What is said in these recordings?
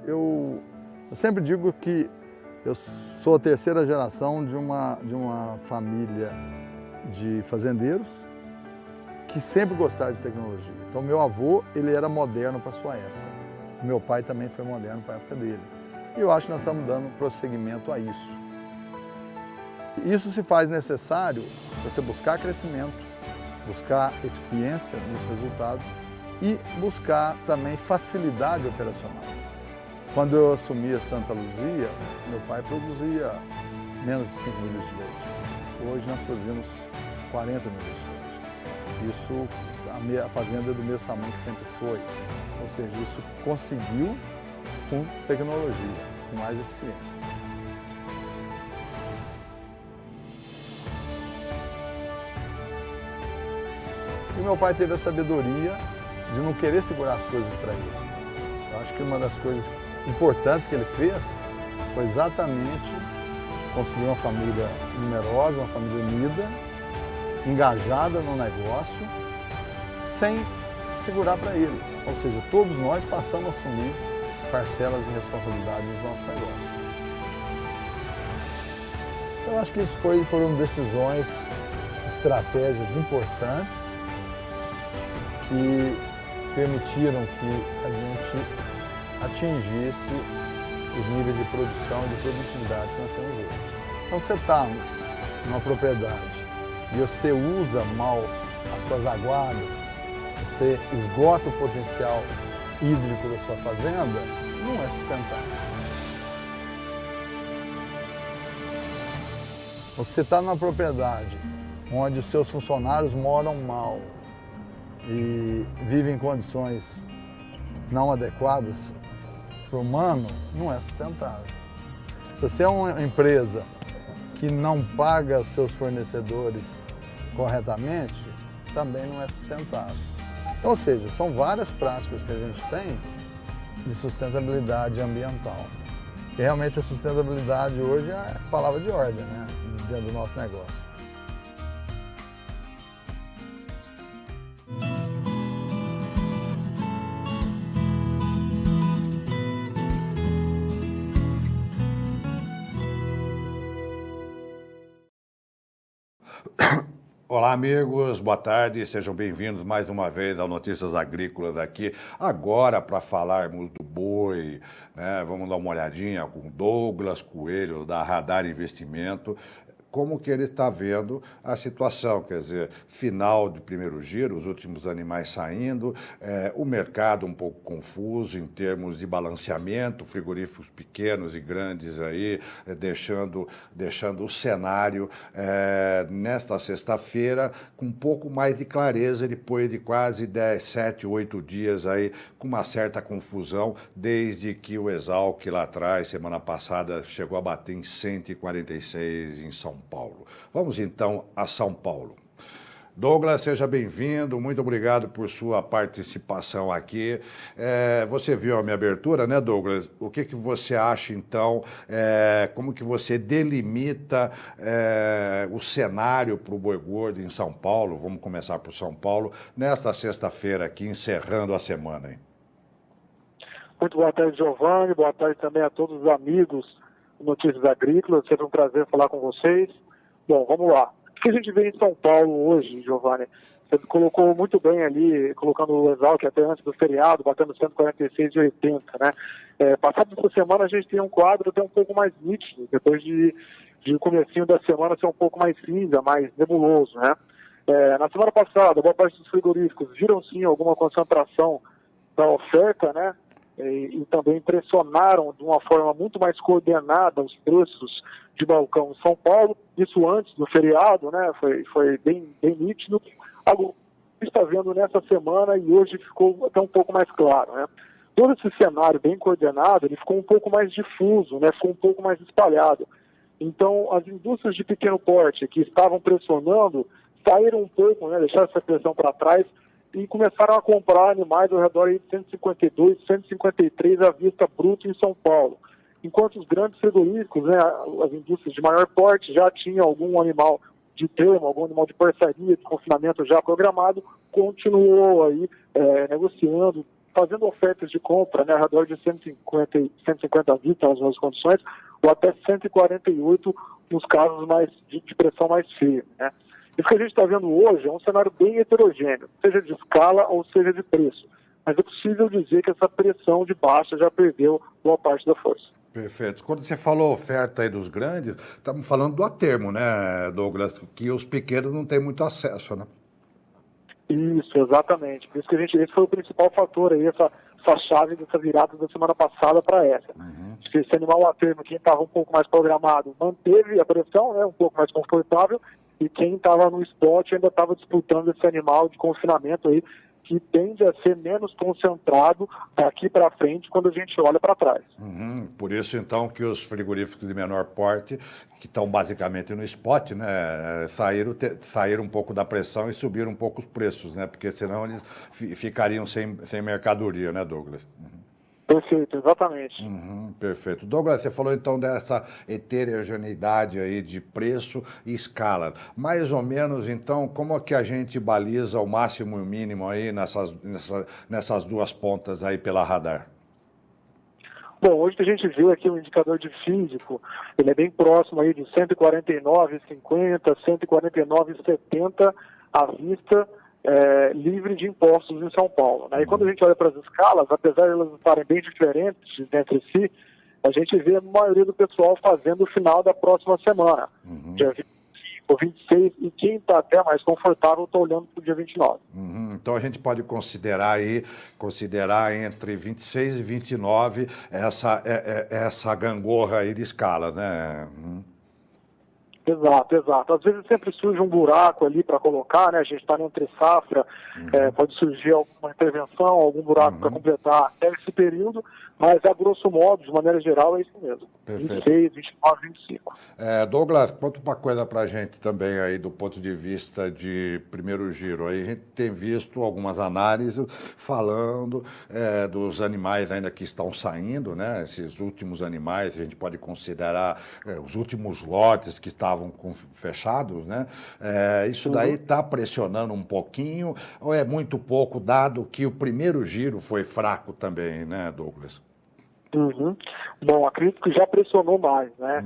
eu sempre digo que eu sou a terceira geração de uma família de fazendeiros que sempre gostaram de tecnologia. Então, meu avô, ele era moderno para a sua época. Meu pai também foi moderno para a época dele. E eu acho que nós estamos dando prosseguimento a isso. Isso se faz necessário você buscar crescimento, buscar eficiência nos resultados e buscar também facilidade operacional. Quando eu assumi a Santa Luzia, meu pai produzia menos de 5 milhas de leite. Hoje nós produzimos 40 milhas de leite. Isso, a fazenda é do mesmo tamanho que sempre foi. Ou seja, isso conseguiu com tecnologia, com mais eficiência. E meu pai teve a sabedoria de não querer segurar as coisas para ele. Eu acho que uma das coisas importantes que ele fez foi exatamente construir uma família numerosa, uma família unida, engajada no negócio, sem segurar para ele. Ou seja, todos nós passamos a assumir parcelas de responsabilidade nos nossos negócios. Eu acho que isso foram decisões, estratégias importantes que permitiram que a gente atingisse os níveis de produção e de produtividade que nós temos hoje. Então, você está numa propriedade e você usa mal as suas aguadas, você esgota o potencial hídrico da sua fazenda, não é sustentável. Você está numa propriedade onde os seus funcionários moram mal e vivem em condições não adequadas para o humano, não é sustentável. Se você é uma empresa que não paga os seus fornecedores corretamente, também não é sustentável. Então, ou seja, são várias práticas que a gente tem de sustentabilidade ambiental. E realmente a sustentabilidade hoje é a palavra de ordem, né, dentro do nosso negócio. Olá, amigos, boa tarde, sejam bem-vindos mais uma vez ao Notícias Agrícolas aqui. Agora, para falarmos do boi, né, vamos dar uma olhadinha com o Douglas Coelho, da Radar Investimento, como que ele está vendo a situação, quer dizer, final de primeiro giro, os últimos animais saindo, o mercado um pouco confuso em termos de balanceamento, frigoríficos pequenos e grandes aí, deixando o cenário nesta sexta-feira com um pouco mais de clareza, depois de quase 10, 7, 8 dias aí, com uma certa confusão, desde que o Esalq lá atrás, semana passada, chegou a bater em 146 em São Paulo. Vamos então a São Paulo. Douglas, seja bem-vindo, muito obrigado por sua participação aqui. Você viu a minha abertura, né, Douglas? O que você acha, então, como que você delimita o cenário para o boi gordo em São Paulo? Vamos começar por São Paulo, nesta sexta-feira aqui, encerrando a semana. Hein? Muito boa tarde, Giovanni, boa tarde também a todos os amigos do Notícias Agrícolas, sempre um prazer falar com vocês. Bom, vamos lá. O que a gente vê em São Paulo hoje, Giovanni? Você colocou muito bem ali, colocando o Esalq até antes do feriado, batendo 146,80, né? Passado essa semana a gente tem um quadro até um pouco mais nítido, depois de o comecinho da semana ser um pouco mais cinza, mais nebuloso, né? Na semana passada, boa parte dos frigoríficos viram sim alguma concentração da oferta, né? E também pressionaram de uma forma muito mais coordenada os preços de balcão em São Paulo, isso antes do feriado, né? Foi bem nítido. Algo que está vendo nessa semana e hoje ficou até um pouco mais claro, né? Todo esse cenário bem coordenado, ele ficou um pouco mais difuso, né? Ficou um pouco mais espalhado. Então, as indústrias de pequeno porte que estavam pressionando, saíram um pouco, né? Deixaram essa pressão para trás e começaram a comprar animais ao redor de 152, 153 à vista bruta em São Paulo. Enquanto os grandes frigoríficos, né, as indústrias de maior porte, já tinham algum animal de termo, algum animal de parceria, de confinamento já programado, continuou aí negociando fazendo ofertas de compra, né, ao redor de 150 vistas nas mesmas condições, ou até 148 nos casos de pressão mais firme, né. Isso que a gente está vendo hoje é um cenário bem heterogêneo, seja de escala ou seja de preço. Mas é possível dizer que essa pressão de baixa já perdeu boa parte da força. Perfeito. Quando você falou oferta aí dos grandes, estamos falando do atermo, né, Douglas? Que os pequenos não têm muito acesso, né? Isso, exatamente. Por isso que esse foi o principal fator aí, essa chave dessa virada da semana passada para essa. Se esse animal a termo, quem estava um pouco mais programado, manteve a pressão, né, um pouco mais confortável, e quem estava no spot ainda estava disputando esse animal de confinamento aí, que tende a ser menos concentrado daqui para frente quando a gente olha para trás. Por isso, então, que os frigoríficos de menor porte, que estão basicamente no spot, né, saíram um pouco da pressão e subiram um pouco os preços, né, porque senão eles ficariam sem mercadoria, né, Douglas? Perfeito, exatamente. Perfeito. Douglas, você falou então dessa heterogeneidade aí de preço e escala. Mais ou menos, então, como é que a gente baliza o máximo e o mínimo aí nessas duas pontas aí pela radar? Bom, hoje a gente viu aqui o indicador de físico, ele é bem próximo aí de 149,50, 149,70 à vista, livre de impostos em São Paulo, né? E quando a gente olha para as escalas, apesar de elas estarem bem diferentes entre si, a gente vê a maioria do pessoal fazendo o final da próxima semana, dia 25, 26, e quem está até mais confortável está olhando para o dia 29. Então a gente pode considerar entre 26 e 29 essa gangorra aí de escala, né? Exato, exato. Às vezes sempre surge um buraco ali para colocar, né? A gente está entre safra, pode surgir alguma intervenção, algum buraco para completar até esse período, mas a grosso modo, de maneira geral, é isso mesmo. Perfeito. 26, 29, 25. Douglas, conta uma coisa para a gente também aí do ponto de vista de primeiro giro. Aí a gente tem visto algumas análises falando dos animais ainda que estão saindo, né? Esses últimos animais, a gente pode considerar os últimos lotes que estavam fechados, né? Isso daí está pressionando um pouquinho ou é muito pouco, dado que o primeiro giro foi fraco também, né, Douglas? Bom, acredito que já pressionou mais, né?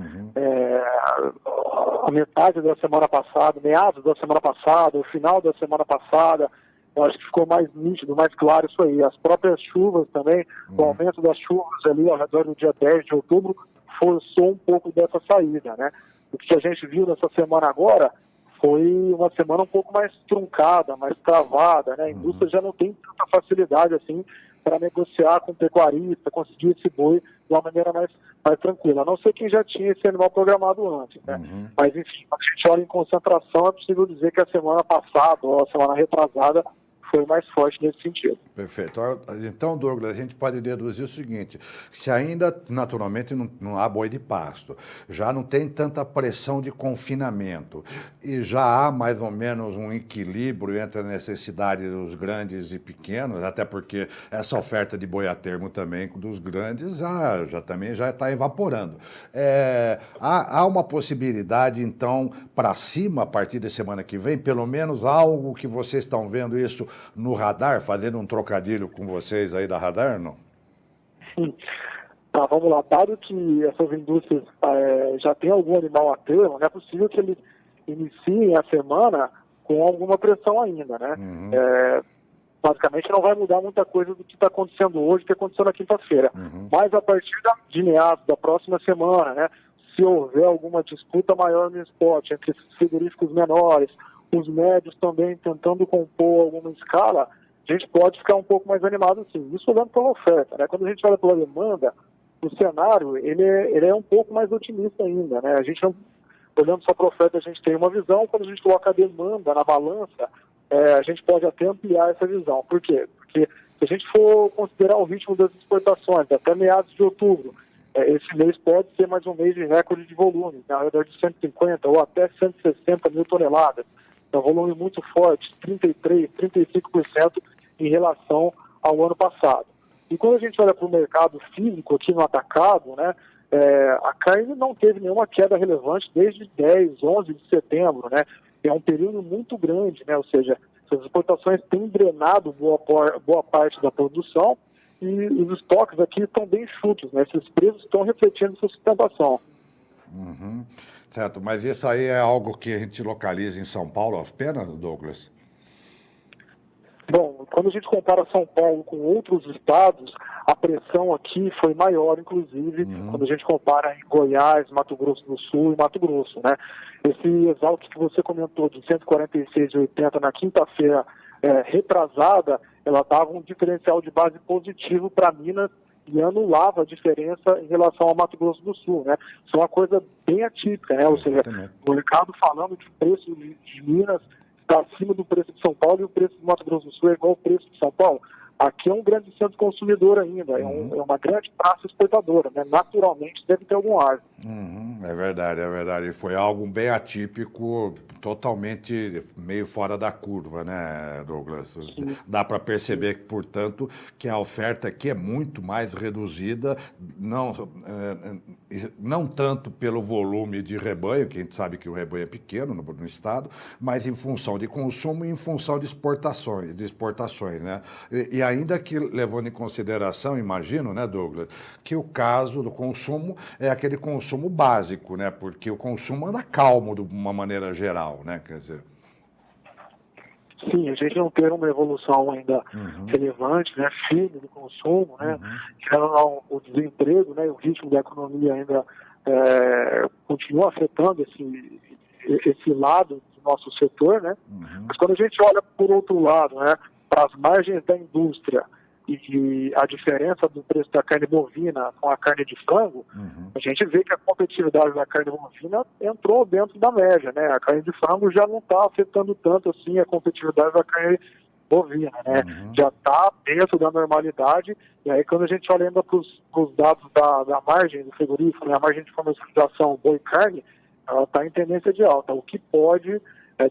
A metade da semana passada, meados da semana passada, o final da semana passada, eu acho que ficou mais nítido, mais claro isso aí. As próprias chuvas também, o aumento das chuvas ali ao redor do dia 10 de outubro, forçou um pouco dessa saída, né? O que a gente viu nessa semana agora foi uma semana um pouco mais truncada, mais travada, né? A indústria já não tem tanta facilidade assim para negociar com o pecuarista, conseguir esse boi de uma maneira mais tranquila. A não ser quem já tinha esse animal programado antes, né? Mas, enfim, quando a gente olha em concentração, é possível dizer que a semana passada ou a semana retrasada foi mais forte nesse sentido. Perfeito. Então, Douglas, a gente pode deduzir o seguinte, se ainda, naturalmente, não há boi de pasto, já não tem tanta pressão de confinamento e já há mais ou menos um equilíbrio entre a necessidade dos grandes e pequenos, até porque essa oferta de boi a termo também dos grandes também já está evaporando. Há uma possibilidade, então, para cima, a partir da semana que vem, pelo menos algo que vocês estão vendo isso no radar, fazendo um trocadilho com vocês aí da radar, não? Tá, vamos lá. Dado que essas indústrias já têm algum animal a termo, não é possível que eles iniciem a semana com alguma pressão ainda, né? Basicamente não vai mudar muita coisa do que está acontecendo hoje, que aconteceu na quinta-feira. Mas a partir de meados da próxima semana, né, se houver alguma disputa maior no spot entre esses frigoríficos menores, os médios também tentando compor alguma escala, a gente pode ficar um pouco mais animado sim. Isso olhando pela oferta, né? Quando a gente olha pela demanda, o cenário ele é um pouco mais otimista ainda, né? A gente não, olhando só para a oferta, a gente tem uma visão, quando a gente coloca a demanda na balança, a gente pode até ampliar essa visão. Por quê? Porque se a gente for considerar o ritmo das exportações até meados de outubro, esse mês pode ser mais um mês de recorde de volume, né? Ao redor de 150 ou até 160 mil toneladas. É um volume muito forte, 33%, 35% em relação ao ano passado. E quando a gente olha para o mercado físico aqui no atacado, né, a carne não teve nenhuma queda relevante desde 10, 11 de setembro, né? É um período muito grande, né? Ou seja, Essas exportações têm drenado boa parte da produção e os estoques aqui estão bem enxutos, né? Esses preços estão refletindo sua sustentação. Uhum. Certo, mas isso aí é algo que a gente localiza em São Paulo apenas, Douglas? Bom, quando a gente compara São Paulo com outros estados, a pressão aqui foi maior, inclusive, quando a gente compara em Goiás, Mato Grosso do Sul e Mato Grosso, né? Esse Exalc que você comentou de 146,80 na quinta-feira retrasada, ela dava um diferencial de base positivo para Minas e anulava a diferença em relação ao Mato Grosso do Sul, né? Isso é uma coisa bem atípica, né? Ou seja, o mercado falando de preço de Minas está acima do preço de São Paulo e o preço do Mato Grosso do Sul é igual ao preço de São Paulo. Aqui é um grande centro consumidor ainda, é uma grande praça exportadora, né? Naturalmente deve ter algum ar. É verdade, é verdade. Foi algo bem atípico, totalmente meio fora da curva, né, Douglas? Sim. Dá para perceber, portanto, que a oferta aqui é muito mais reduzida, não tanto pelo volume de rebanho, que a gente sabe que o rebanho é pequeno no estado, mas em função de consumo e em função de exportações, né? E ainda que levando em consideração, imagino, né, Douglas, que o caso do consumo é aquele consumo básico, né? Porque o consumo anda calmo de uma maneira geral, né? Quer dizer... Sim, a gente não tem uma evolução ainda relevante, né, firme do consumo, né, o desemprego, né, o ritmo da economia ainda continua afetando esse lado do nosso setor, né, mas quando a gente olha por outro lado, né, para as margens da indústria e a diferença do preço da carne bovina com a carne de frango, a gente vê que a competitividade da carne bovina entrou dentro da média, né? A carne de frango já não está afetando tanto assim a competitividade da carne bovina, né? Já está dentro da normalidade, e aí quando a gente olha ainda para os dados da margem do frigorífico, né? A margem de comercialização boi carne, ela está em tendência de alta, o que pode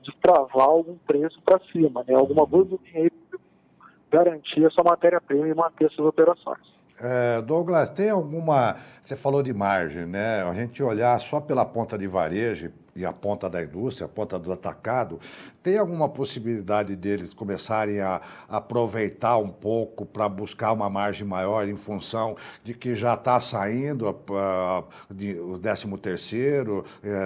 destravar algum preço para cima, né? Alguma gordurinha aí garantir a sua matéria-prima e manter suas operações. Douglas, tem alguma... Você falou de margem, né? A gente olhar só pela ponta de varejo e a ponta da indústria, a ponta do atacado, tem alguma possibilidade deles começarem a aproveitar um pouco para buscar uma margem maior em função de que já está saindo o 13º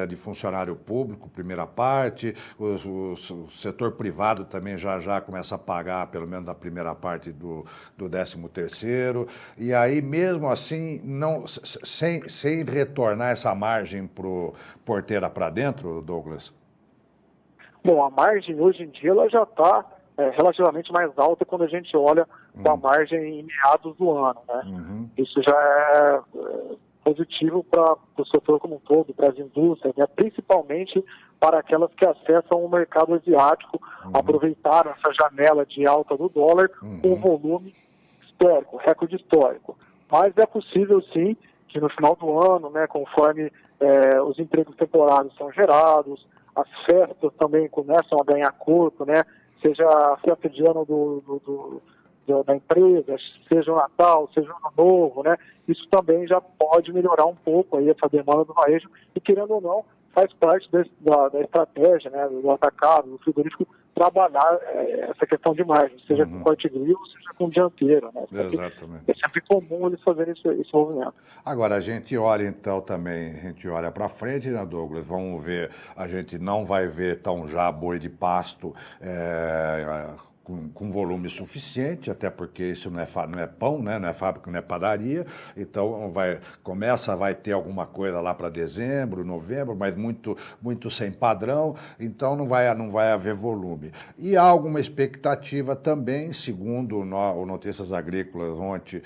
de funcionário público, primeira parte, o setor privado também já começa a pagar pelo menos a primeira parte do 13º, e aí mesmo assim, sem retornar essa margem porteira para dentro, Douglas? Bom, a margem hoje em dia ela já está relativamente mais alta quando a gente olha com a margem em meados do ano, né? Isso já é positivo para o setor como um todo, para as indústrias, né? Principalmente para aquelas que acessam o mercado asiático, aproveitaram essa janela de alta do dólar com volume histórico, recorde histórico. Mas é possível sim que no final do ano, né, conforme os empregos temporários são gerados, as festas também começam a ganhar corpo, né? Seja a festa de ano da empresa, seja o Natal, seja o Ano Novo, né? Isso também já pode melhorar um pouco aí essa demanda do varejo e, querendo ou não, faz parte da estratégia, né, do atacado, do frigorífico, trabalhar essa questão de margem, seja com corte grill, seja com dianteiro, né? Exatamente. É sempre comum eles fazerem esse movimento. Agora, a gente olha então também, a gente olha para frente, né, Douglas? Vamos ver, a gente não vai ver tão já boi de pasto com volume suficiente, até porque isso não é pão, né? Não é fábrica, não é padaria, então vai ter alguma coisa lá para dezembro, novembro, mas muito sem padrão, então não vai haver volume. E há alguma expectativa também, segundo o Notícias Agrícolas ontem,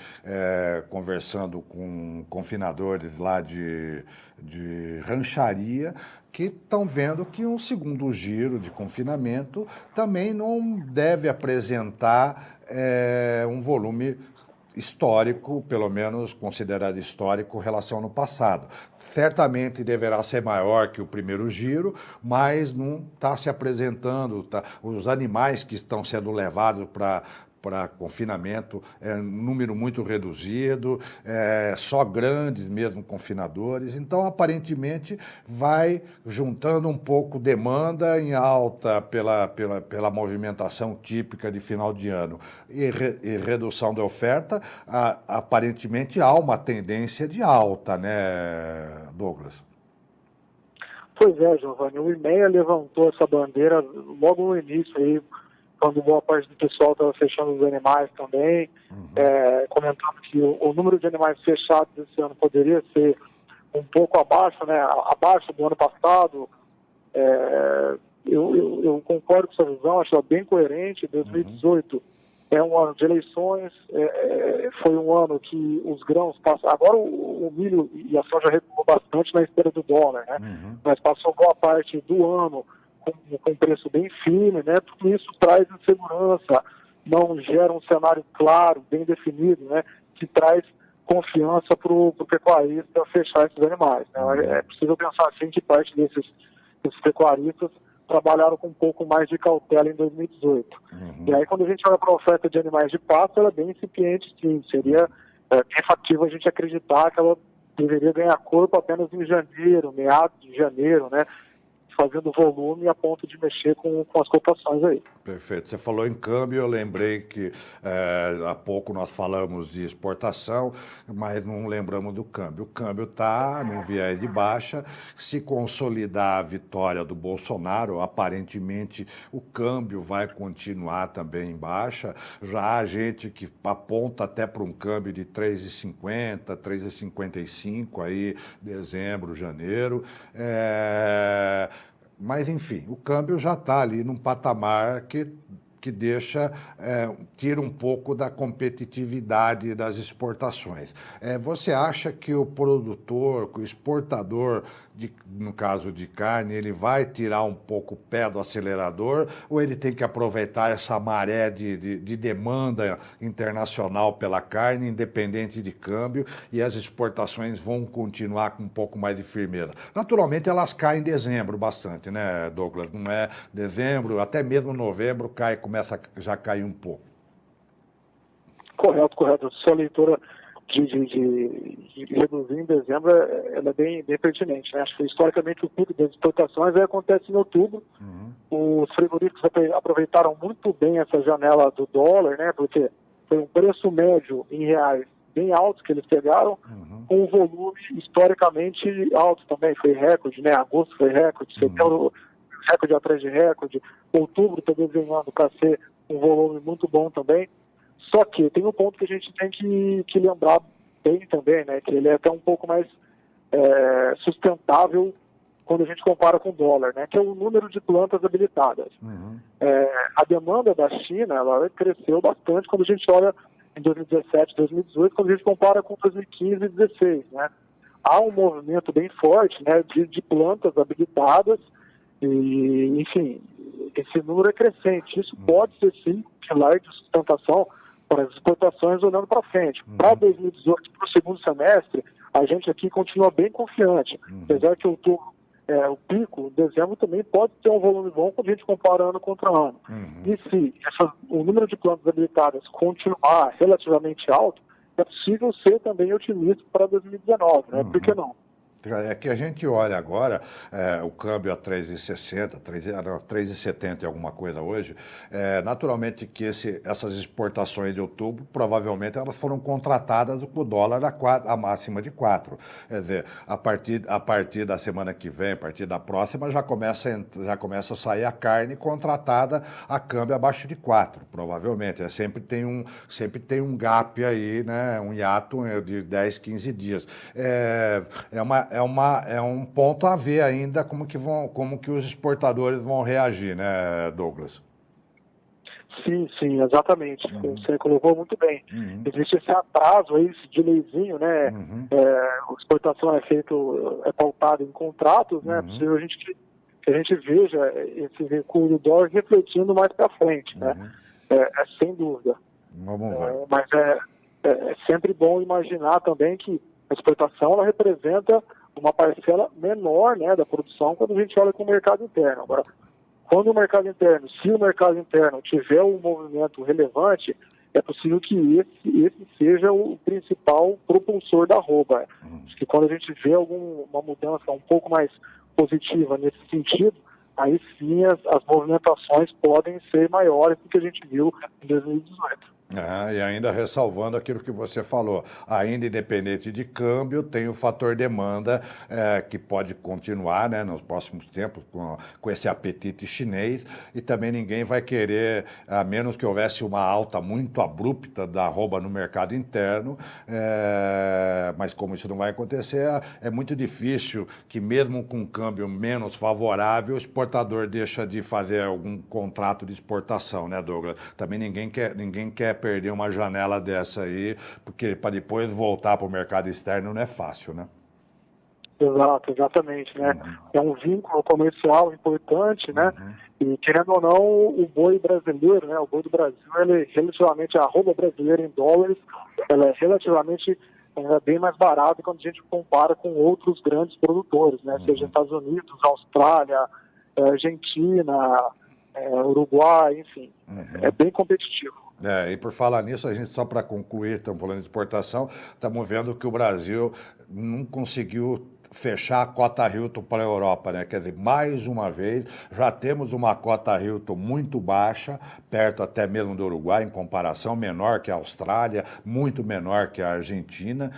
conversando com confinadores lá de rancharia, que estão vendo que um segundo giro de confinamento também não deve apresentar um volume histórico, pelo menos considerado histórico, em relação ao passado. Certamente deverá ser maior que o primeiro giro, mas não está se apresentando, os animais que estão sendo levados para para confinamento, é um número muito reduzido, só grandes mesmo confinadores. Então, aparentemente, vai juntando um pouco demanda em alta pela movimentação típica de final de ano e redução da oferta. Aparentemente, há uma tendência de alta, né, Douglas? Pois é, Giovanni, o IMEA levantou essa bandeira logo no início, aí, quando boa parte do pessoal estava fechando os animais também, comentando que o número de animais fechados esse ano poderia ser um pouco abaixo, né, abaixo do ano passado. Eu concordo com essa visão, acho ela bem coerente. 2018 é um ano de eleições, foi um ano que os grãos passam. Agora o milho e a soja recuou bastante na esteira do dólar, né? Mas passou boa parte do ano com preço bem firme, né? Tudo isso traz insegurança, não gera um cenário claro, bem definido, né? Que traz confiança para o pecuarista fechar esses animais, né? É possível pensar assim que parte desses pecuaristas trabalharam com um pouco mais de cautela em 2018. E aí, quando a gente olha para a oferta de animais de pasto, ela é bem incipiente, sim. Seria bem factível a gente acreditar que ela deveria ganhar corpo apenas em janeiro, meados de janeiro, né? Fazendo volume a ponto de mexer com as cotações aí. Perfeito. Você falou em câmbio, eu lembrei que há pouco nós falamos de exportação, mas não lembramos do câmbio. O câmbio está num viés de baixa. Se consolidar a vitória do Bolsonaro, aparentemente o câmbio vai continuar também em baixa. Já há gente que aponta até para um câmbio de 3,50, 3,55 aí, dezembro, janeiro. Mas, enfim, o câmbio já está ali num patamar que deixa, tira um pouco da competitividade das exportações. Você acha que o produtor, que o exportador, no caso de carne, ele vai tirar um pouco o pé do acelerador ou ele tem que aproveitar essa maré de demanda internacional pela carne, independente de câmbio, e as exportações vão continuar com um pouco mais de firmeza? Naturalmente, elas caem em dezembro bastante, né, Douglas? Não é dezembro, até mesmo novembro começa a já cair um pouco. Correto. Sua leitura de reduzir em dezembro, ela é bem pertinente, né? Acho que historicamente o pico das exportações acontece em outubro. Os frigoríficos aproveitaram muito bem essa janela do dólar, né? Porque foi um preço médio em reais bem alto que eles pegaram, com um volume historicamente alto também. Foi recorde, né? Agosto foi recorde, setembro recorde atrás de recorde, outubro está desenhando para ser um volume muito bom também. Só que tem um ponto que a gente tem que lembrar bem também, né? Que ele é até um pouco mais sustentável quando a gente compara com o dólar, né? Que é o número de plantas habilitadas. A demanda da China, ela cresceu bastante quando a gente olha em 2017, 2018, quando a gente compara com 2015 e 2016, né? Há um movimento bem forte, né? De plantas habilitadas e, enfim, esse número é crescente. Isso pode ser, sim, um pilar de sustentação para as exportações olhando para frente. Para 2018, para o segundo semestre, a gente aqui continua bem confiante. Apesar que outubro o pico, dezembro também pode ter um volume bom quando a gente compara ano contra ano. E se o número de plantas habilitadas continuar relativamente alto, é possível ser também otimista para 2019, né? Por que não? É que a gente olha agora, o câmbio a 3,60, 3,70 e alguma coisa hoje, naturalmente que essas exportações de outubro, provavelmente elas foram contratadas com o dólar a máxima de 4. Quer dizer, a partir da semana que vem, a partir da próxima, já começa a sair a carne contratada a câmbio abaixo de 4, provavelmente. Sempre tem um gap aí, né, um hiato de 10, 15 dias. É um ponto a ver ainda como que os exportadores vão reagir, né, Douglas? Sim, exatamente. Você colocou muito bem. Existe esse atraso aí, esse delayzinho, né? A exportação é pautada em contratos, né? É possível que a gente veja esse recuo do dólar refletindo mais para frente, né? Sem dúvida. Vamos ver. Mas é sempre bom imaginar também que a exportação ela representa uma parcela menor, né, da produção quando a gente olha com o mercado interno. Agora, se o mercado interno tiver um movimento relevante, é possível que esse seja o principal propulsor da arroba. Acho que quando a gente vê uma mudança um pouco mais positiva nesse sentido, aí sim as movimentações podem ser maiores do que a gente viu em 2018. E ainda ressalvando aquilo que você falou, ainda independente de câmbio, tem o fator demanda que pode continuar, né, nos próximos tempos com esse apetite chinês, e também ninguém vai querer, a menos que houvesse uma alta muito abrupta da arroba no mercado interno, mas como isso não vai acontecer, é muito difícil que mesmo com um câmbio menos favorável, o exportador deixa de fazer algum contrato de exportação, né, Douglas? Também ninguém quer perder uma janela dessa aí, porque para depois voltar para o mercado externo não é fácil, né? Exato, exatamente, né? É um vínculo comercial importante, né? E querendo ou não, o boi brasileiro, né? O boi do Brasil, ele é relativamente, a arroba brasileira em dólares, ela é relativamente bem mais barata quando a gente compara com outros grandes produtores, né? Seja Estados Unidos, Austrália, Argentina, Uruguai, enfim. É bem competitivo. E por falar nisso, a gente, só para concluir, estamos falando de exportação, estamos vendo que o Brasil não conseguiu fechar a cota Hilton para a Europa, né? Quer dizer, mais uma vez, já temos uma cota Hilton muito baixa, perto até mesmo do Uruguai, em comparação, menor que a Austrália, muito menor que a Argentina,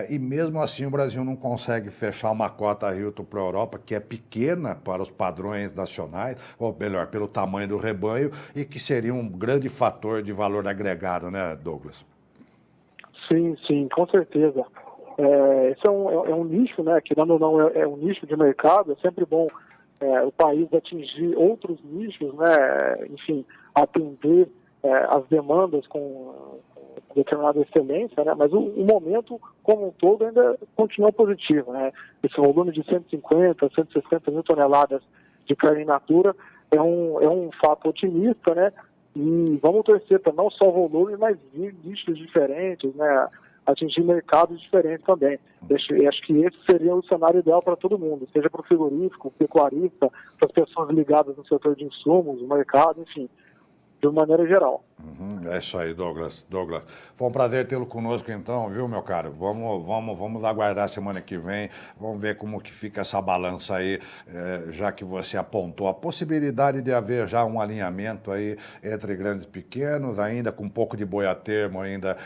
e mesmo assim o Brasil não consegue fechar uma cota Hilton para a Europa, que é pequena para os padrões nacionais, ou melhor, pelo tamanho do rebanho, e que seria um grande fator de valor agregado, né, Douglas? Sim, com certeza. Esse é um nicho, né? Querendo ou não, é um nicho de mercado. É sempre bom o país atingir outros nichos, né? Enfim, atender as demandas com determinada excelência, né? Mas o momento como um todo ainda continua positivo, né? Esse volume de 150, 160 mil toneladas de carne in natura é um fato otimista, né? E vamos torcer para não só volume, mas nichos diferentes, né? Atingir mercados diferentes também. Acho que esse seria o cenário ideal para todo mundo, seja para o frigorífico, pecuarista, para as pessoas ligadas no setor de insumos, o mercado, enfim, de uma maneira geral. É isso aí, Douglas. Foi um prazer tê-lo conosco então, viu, meu caro? Vamos aguardar a semana que vem, vamos ver como que fica essa balança aí, já que você apontou a possibilidade de haver já um alinhamento aí entre grandes e pequenos, ainda com um pouco de boi a termo ainda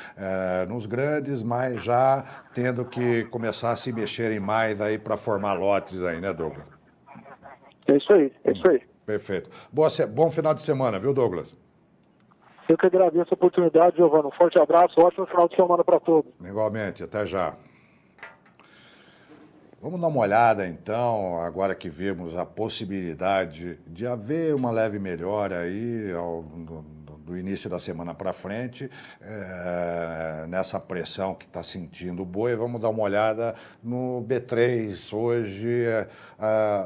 nos grandes, mas já tendo que começar a se mexerem mais aí para formar lotes aí, né, Douglas? É isso aí. Perfeito. Bom final de semana, viu, Douglas? Eu que agradeço a oportunidade, Giovana. Um forte abraço, ótimo final de semana para todos. Igualmente, até já. Vamos dar uma olhada, então, agora que vimos a possibilidade de haver uma leve melhora aí do início da semana para frente, nessa pressão que está sentindo o boi. Vamos dar uma olhada no B3, hoje,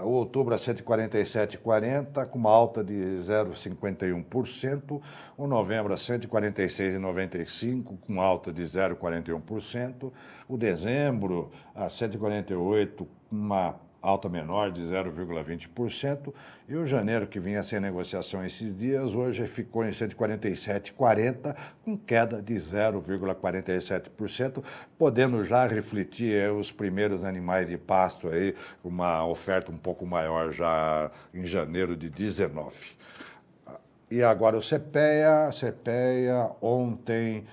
o outubro a 147,40, com uma alta de 0,51%, o novembro a 146,95, com alta de 0,41%, o dezembro a 148, com uma alta menor de 0,20%, e o janeiro, que vinha sem negociação esses dias, hoje ficou em 147,40, com queda de 0,47%, podendo já refletir os primeiros animais de pasto aí, uma oferta um pouco maior já em janeiro de 19. E agora o CPEA ontem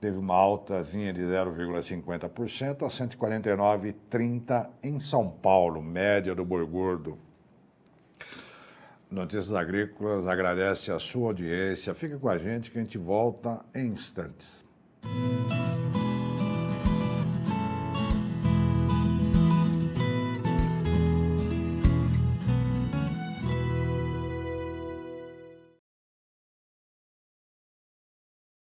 teve uma altazinha de 0,50% a 149,30 em São Paulo, média do boi gordo. Notícias Agrícolas agradece a sua audiência. Fica com a gente que a gente volta em instantes.